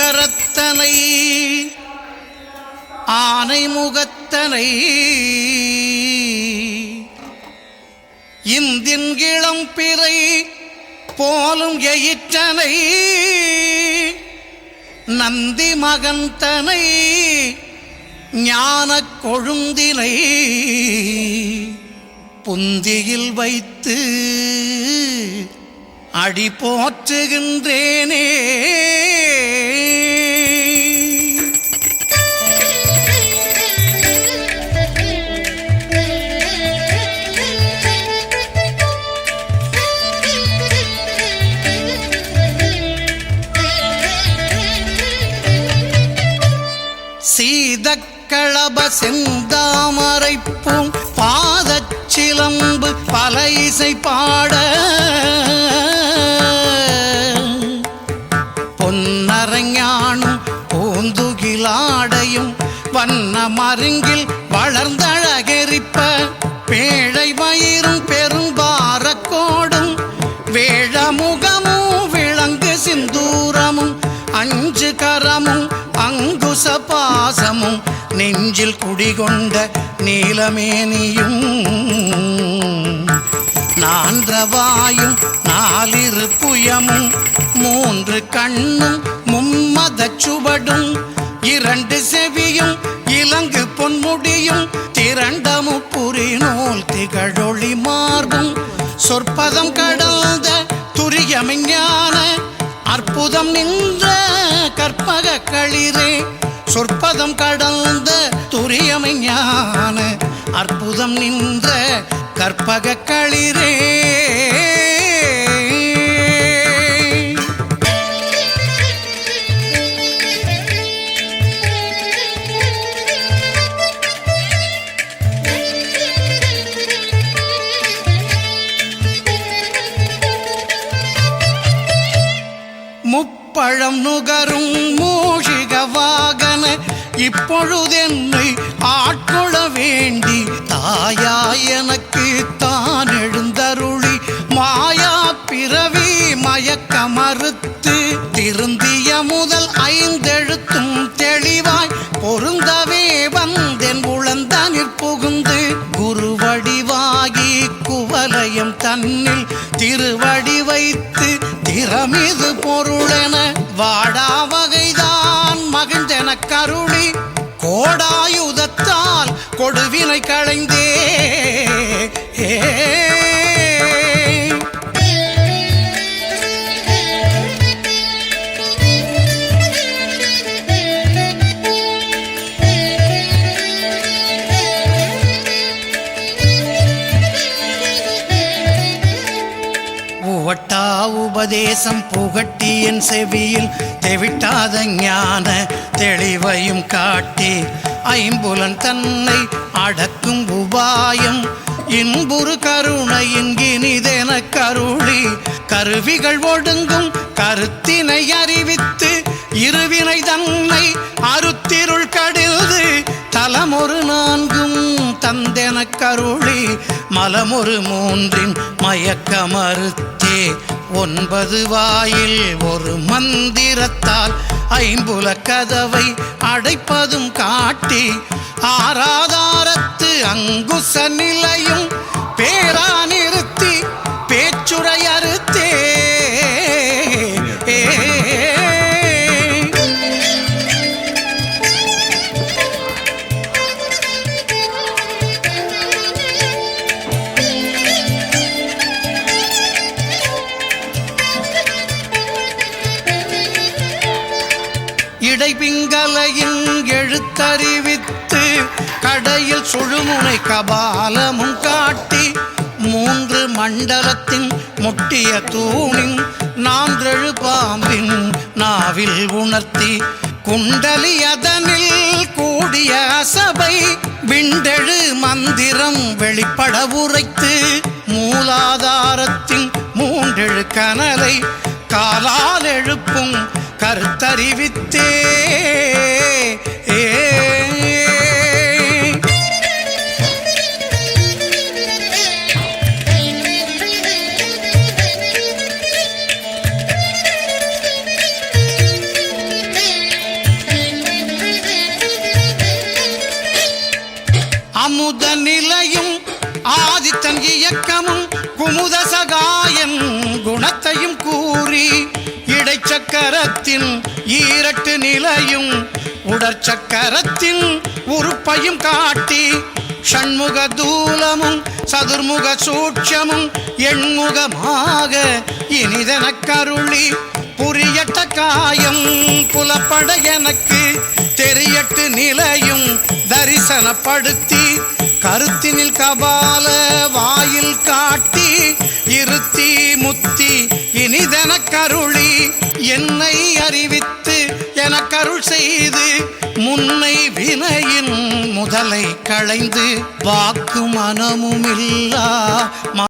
கரத்தனை ஆனை முகத்தனை இந்தின் இளம் பிறை போலும் எயிற்றனை நந்தி மகந்தனை ஞானக் கொழுந்தினை புந்தியில் வைத்து அடி போற்றுகின்றேனே. சீதக்களப செந்தாமரைப்பூம் பாதச்சிலம்பு பல இசை பாட பொன்னரஞானும் பூந்துகிலாடையும் வண்ண மருங்கில் வளர்ந்தழகெரிப்ப பேழை வயிறும் பெரும்பாரக்கோடும் வேழமுகமும் விளங்கு சிந்தூரமும் அஞ்சு கரமும் அங்குச பாசமும் நெஞ்சில் குடிகொண்ட நீலமேனியும் நான்றவாயும் நாலிரு புயமும் மூன்று கண்ணும் மும்மதச் சுவடும் இரண்டு செவியும் இலங்கு பொன்முடியும் திரண்டமு புரிநூல் திகழொளி மார்பும் சொற்பதம் கடந்த துரியமெஞ்ஞான அற்புதம் நின்ற கற்பக களிரே சொற்பதம் கடந்த துரியமெஞ்ஞான அற்புதம் நின்ற கற்பக களிரே. முப்பழம் நுகரும் மூஷிக வாகன இப்பொழுதென்னை ஆட்கொள்ள வேண்டி தாயா எனக்கு தான் எழுந்தருளி மாயா பிறவி மயக்க மறுத்து திருந்திய முதல் ஐந்தெழுத்தும் தெளிவாய் பொருந்தவே வந்தென் உளந்தனிற் புகுந்து குருவடிவாகி குவலயம் தன்னில் திருவடி வைத்து திறமிது பொருளென வாடா வகைதான் மகிழ்ந்தென கருளி கோடாயுதத்தால் கொடுவினை களைந்தே. உபதேசம் புகட்டி என் செவியில் தெவிட்டாத ஞான தெளிவையும் காட்டி ஐம்புலன் தன்னை அடக்கும் உபாயம் இன்புறு கருணையின் இனிதென கருளி கருவிகள் ஒடுங்கும் கருத்தினை அறிவித்து இருவினை தன்னை அருத்திருள் கடில்து தலமொரு நான்கும் தந்தென கருளி மலமொரு மூன்றின் மயக்க மறுத்தே 9 வாயில் ஒரு மந்திரத்தால் ஐம்புல கதவை அடைப்பதும் காட்டி ஆராதாரத்து அங்குச நிலையும் பேரா நிறுத்தி பேச்சுரை அறுத்தே. இடைபிங்கலையின் எழுத்தறிவித்து கடையில் சுழுமுனை கபாலமும் காட்டி 3 மண்டலத்தின் முட்டிய தூணின் 4 பாம்பின் நாவில் உணர்த்தி குண்டலி அதனில் கூடிய அசபை விண்டெழு மந்திரம் வெளிப்பட உரைத்து மூலாதாரத்தின் 3 கனலை காலால் எழுப்பும் கருத்தறிவித்தே. அமுத நிலையும் ஆதித்தன் இயக்கமும் குமுத சகாயன் குணத்தையும் கூறி இடைச்சக்கரத்தின் ஈரட்டு நிலையும் உடற்சக்கரத்தின் உறுப்பையும் காட்டி ஷண்முக தூலமும் சதுர்முக சூட்சமும் எண்முகமாக இனிதெனக் கருளி புரியட்ட காயம் புலப்பட எனக்கு தெரியட்டு நிலையும் தரிசனப்படுத்தி கருத்தினில் கபால வாயில் காட்டி இருத்தி முத்தி இனிதெனக் கருளி என்னை அறிவித்து எனக்கருள் செய்து முன்னை வினையின் முதலை களைந்து வாக்கு மனமுமில்லா